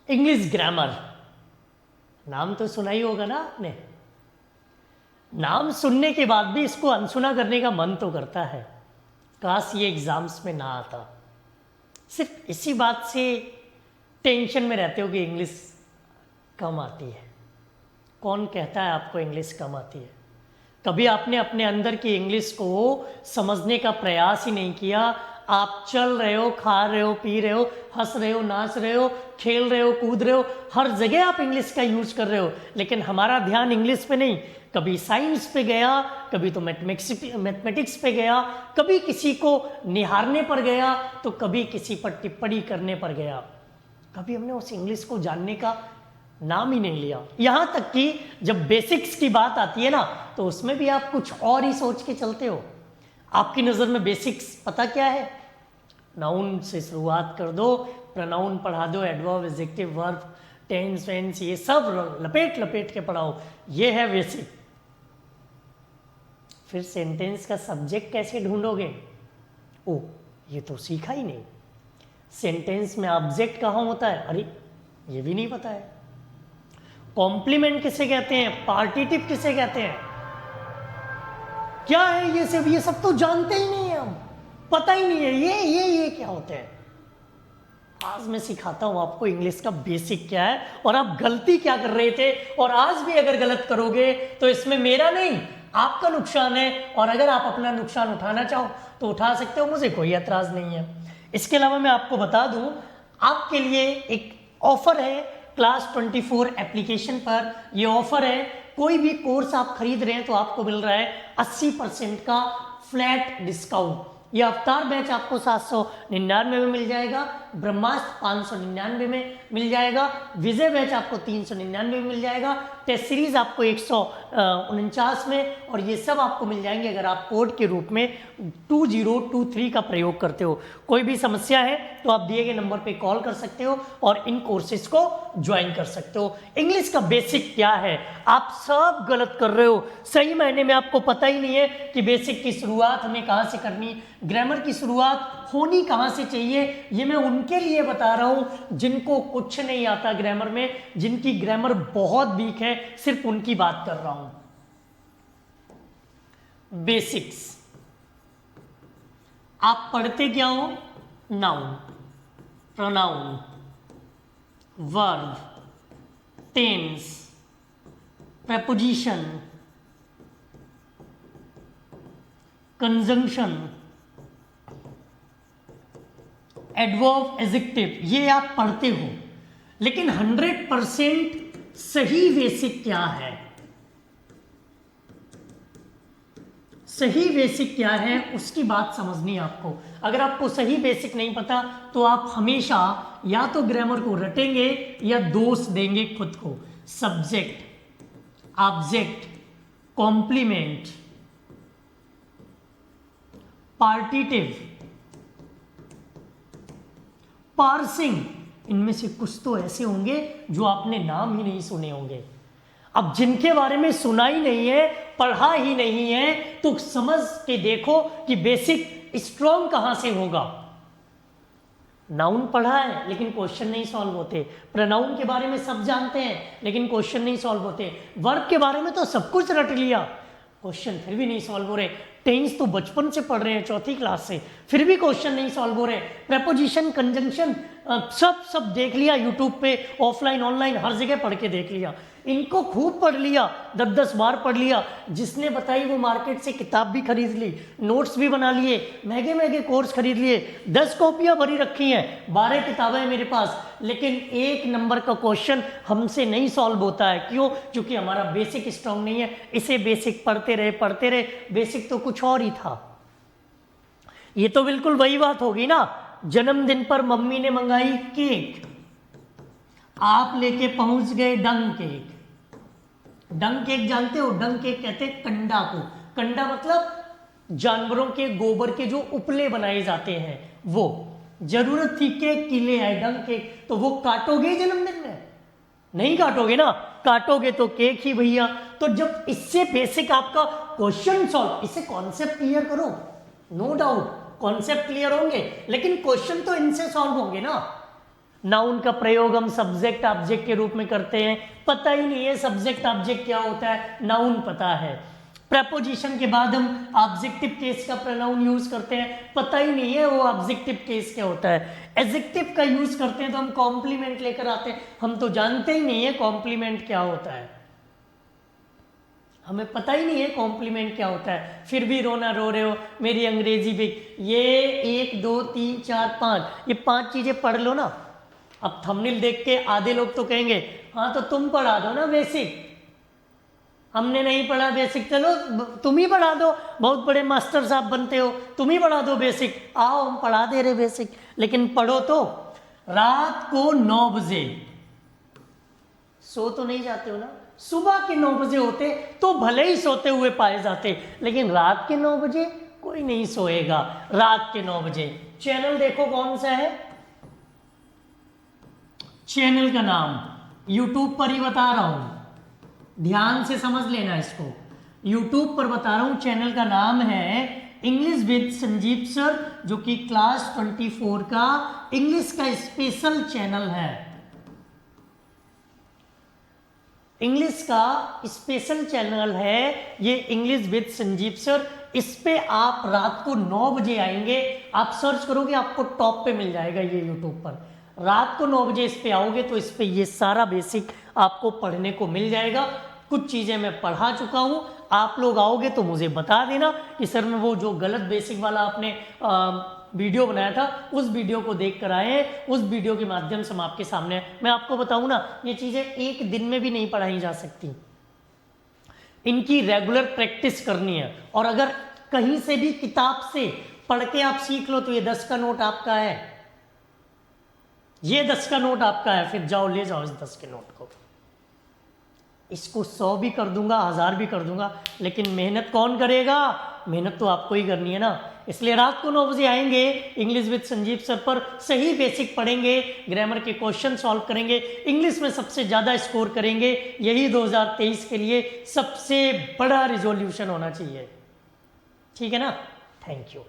English grammar, नाम तो सुना ही होगा ना आपने। नाम सुनने के बाद भी इसको अनसुना करने का मन तो करता है, काश ये एग्जाम्स में ना आता। सिर्फ इसी बात से टेंशन में रहते हो कि इंग्लिश कम आती है। कौन कहता है आपको इंग्लिश कम आती है? कभी आपने अपने अंदर की इंग्लिश को समझने का प्रयास ही नहीं किया। आप चल रहे हो, खा रहे हो, पी रहे हो, हंस रहे हो, नाच रहे हो, खेल रहे हो, कूद रहे हो, हर जगह आप इंग्लिश का यूज कर रहे हो, लेकिन हमारा ध्यान इंग्लिश पे नहीं। कभी साइंस पे गया, कभी तो मैथमेटिक्स पे गया, कभी किसी को निहारने पर गया, तो कभी किसी पर टिप्पणी करने पर गया। कभी हमने उस इंग्लिश को जानने का नाम ही नहीं लिया। यहां तक कि जब बेसिक्स की बात आती है ना, तो उसमें भी आप कुछ और ही सोच के चलते हो। आपकी नज़र में बेसिक्स पता क्या है? नाउन से शुरुआत कर दो, प्रोनाउन पढ़ा दो, एडवर्ब, एडजेक्टिव, वर्ब, टेंस, वेंस, ये सब लपेट लपेट के पढ़ाओ, ये है बेसिक। फिर सेंटेंस का सब्जेक्ट कैसे ढूंढोगे? ओ, ये तो सीखा ही नहीं। सेंटेंस में ऑब्जेक्ट कहाँ होता है? अरे ये भी नहीं पता है। कॉम्प्लीमेंट किसे कहते हैं? पार्टिटिव किसे कहते हैं? क्या है ये सब तो जानते ही नहीं है हम, पता ही नहीं है ये क्या होते हैं। आज मैं सिखाता हूं आपको इंग्लिश का बेसिक क्या है और आप गलती क्या कर रहे थे, और आज भी अगर गलत करोगे तो इसमें मेरा नहीं आपका नुकसान है। और अगर आप अपना नुकसान उठाना चाहो तो उठा सकते हो, मुझे कोई एतराज नहीं है। इसके अलावा मैं आपको बता दूं, आपके लिए एक ऑफर है क्लास 24 एप्लीकेशन पर। ये ऑफर है, कोई भी कोर्स आप खरीद रहे हैं तो आपको मिल रहा है 80% का फ्लैट डिस्काउंट। ये अवतार बैच आपको 799 में मिल जाएगा, ब्रह्मास्त्र 599 में मिल जाएगा, विजय बैच आपको 399 में मिल जाएगा, टेस्ट सीरीज आपको 149 में, और ये सब आपको मिल जाएंगे अगर आप कोड के रूप में 2023 का प्रयोग करते हो। कोई भी समस्या है तो आप दिए गए नंबर पे कॉल कर सकते हो और इन कोर्सेज को ज्वाइन कर सकते हो। इंग्लिश का बेसिक क्या है? आप सब गलत कर रहे हो। सही मायने में आपको पता ही नहीं है कि बेसिक की शुरुआत हमें कहाँ से करनी, ग्रामर की शुरुआत होनी कहाँ से चाहिए। ये मैं उनके लिए बता रहा हूँ जिनको कुछ नहीं आता ग्रामर में, जिनकी ग्रामर बहुत वीक है, सिर्फ उनकी बात कर रहा हूं। बेसिक्स आप पढ़ते क्या हो? Noun, pronoun, verb, tense, preposition, conjunction, adverb, adjective, ये आप पढ़ते हो। लेकिन 100% सही बेसिक क्या है? सही बेसिक क्या है उसकी बात समझनी है आपको। अगर आपको सही बेसिक नहीं पता तो आप हमेशा या तो ग्रामर को रटेंगे या दोष देंगे खुद को। सब्जेक्ट, ऑब्जेक्ट, कॉम्प्लीमेंट, पार्टिटिव, पार्सिंग, इनमें से कुछ तो ऐसे होंगे जो आपने नाम ही नहीं सुने होंगे। अब जिनके बारे में सुना ही नहीं है, पढ़ा ही नहीं है, तो समझ के देखो कि बेसिक स्ट्रॉन्ग कहां से होगा। नाउन पढ़ा है लेकिन क्वेश्चन नहीं सॉल्व होते, प्रोनाउन के बारे में सब जानते हैं लेकिन क्वेश्चन नहीं सॉल्व होते, वर्ब के बारे में तो सब कुछ रट लिया, क्वेश्चन फिर भी नहीं सॉल्व हो रहे, टेंस तो बचपन से पढ़ रहे हैं 4th क्लास से, फिर भी क्वेश्चन नहीं सॉल्व हो रहे, प्रेपोजिशन, कंजंक्शन सब देख लिया यूट्यूब पे, ऑफलाइन ऑनलाइन हर जगह पढ़ के देख लिया, इनको खूब पढ़ लिया, 10-10 बार पढ़ लिया, जिसने बताई वो मार्केट से किताब भी खरीद ली, नोट्स भी बना लिए, महंगे महंगे कोर्स खरीद लिए, 10 कॉपियां भरी रखी हैं, 12 किताबें मेरे पास, लेकिन 1 नंबर का क्वेश्चन हमसे नहीं सॉल्व होता है। क्यों? क्योंकि हमारा बेसिक स्ट्रांग नहीं है। इसे बेसिक पढ़ते रहे, बेसिक तो कुछ और ही था। ये तो बिल्कुल वही बात होगी ना, जन्मदिन पर मम्मी ने मंगाई केक, आप लेके पहुंच गए डंग केक। डंग केक जानते हो? डंग केक कहते हैं कंडा को। कंडा मतलब जानवरों के गोबर के जो उपले बनाए जाते हैं वो। जरूरत थी केक की, ले आए डंग केक, तो वो काटोगे जन्मदिन में? नहीं काटोगे ना, काटोगे तो केक ही भैया। तो जब इससे बेसिक आपका क्वेश्चन सॉल्व, इससे कॉन्सेप्ट क्लियर करो, नो डाउट कॉन्सेप्ट क्लियर होंगे, लेकिन क्वेश्चन तो इनसे सॉल्व होंगे ना। नाउन का प्रयोग हम सब्जेक्ट ऑब्जेक्ट के रूप में करते हैं, पता ही नहीं है सब्जेक्ट ऑब्जेक्ट क्या होता है, नाउन पता है। प्रपोजिशन के बाद हम ऑब्जेक्टिव केस का प्रोनाउन यूज करते हैं, पता ही नहीं है वो ऑब्जेक्टिव केस क्या होता है। एडजेक्टिव का यूज करते हैं तो हम कॉम्प्लीमेंट लेकर आते हैं, हम तो जानते ही नहीं है कॉम्प्लीमेंट क्या होता है, हमें पता ही नहीं है कॉम्प्लीमेंट क्या होता है, फिर भी रोना रो रहे हो मेरी अंग्रेजी भी। ये 1 2 3 4 5 ये 5 चीजें पढ़ लो ना। अब थंबनेल देख के आधे लोग तो कहेंगे हाँ तो तुम पढ़ा दो ना बेसिक, हमने नहीं पढ़ा बेसिक, चलो तुम ही पढ़ा दो, बहुत बड़े मास्टर साहब बनते हो, तुम ही पढ़ा दो बेसिक, आओ हम पढ़ा दे रहे बेसिक। लेकिन पढ़ो तो रात को 9 बजे, सो तो नहीं जाते हो ना, सुबह के 9 बजे होते तो भले ही सोते हुए पाए जाते, लेकिन रात के 9 बजे कोई नहीं सोएगा। रात के 9 बजे चैनल देखो कौन सा है, चैनल का नाम यूट्यूब पर ही बता रहा हूं, ध्यान से समझ लेना इसको, यूट्यूब पर बता रहा हूं, चैनल का नाम है इंग्लिश विद संजीव सर, जो कि क्लास 24 का इंग्लिश का स्पेशल चैनल है, इंग्लिश का स्पेशल चैनल है ये इंग्लिश विद संजीव सर। इस पे आप रात को 9 बजे आएंगे, आप सर्च करोगे आपको टॉप पे मिल जाएगा ये यूट्यूब पर, रात को 9 बजे इस पे आओगे तो इस पे ये सारा बेसिक आपको पढ़ने को मिल जाएगा। कुछ चीज़ें मैं पढ़ा चुका हूँ, आप लोग आओगे तो मुझे बता देना कि सर मैं वो जो गलत बेसिक वाला आपने वीडियो बनाया था उस वीडियो को देख कर आए हैं, उस वीडियो के माध्यम से हम आपके सामने, मैं आपको बताऊँ ना ये चीज़ें एक दिन में भी नहीं पढ़ाई जा सकती, इनकी रेगुलर प्रैक्टिस करनी है। और अगर कहीं से भी किताब से पढ़ के आप सीख लो तो ये 10 का नोट आपका है, ये 10 का नोट आपका है, फिर जाओ ले जाओ इस 10 के नोट को, इसको 100 भी कर दूंगा 1000 भी कर दूंगा, लेकिन मेहनत कौन करेगा, मेहनत तो आपको ही करनी है ना। इसलिए रात को 9 बजे आएंगे इंग्लिश विद संजीव सर पर, सही बेसिक पढ़ेंगे, ग्रामर के क्वेश्चन सॉल्व करेंगे, इंग्लिश में सबसे ज़्यादा स्कोर करेंगे, यही 2023 के लिए सबसे बड़ा रिजोल्यूशन होना चाहिए, ठीक है ना। Thank you.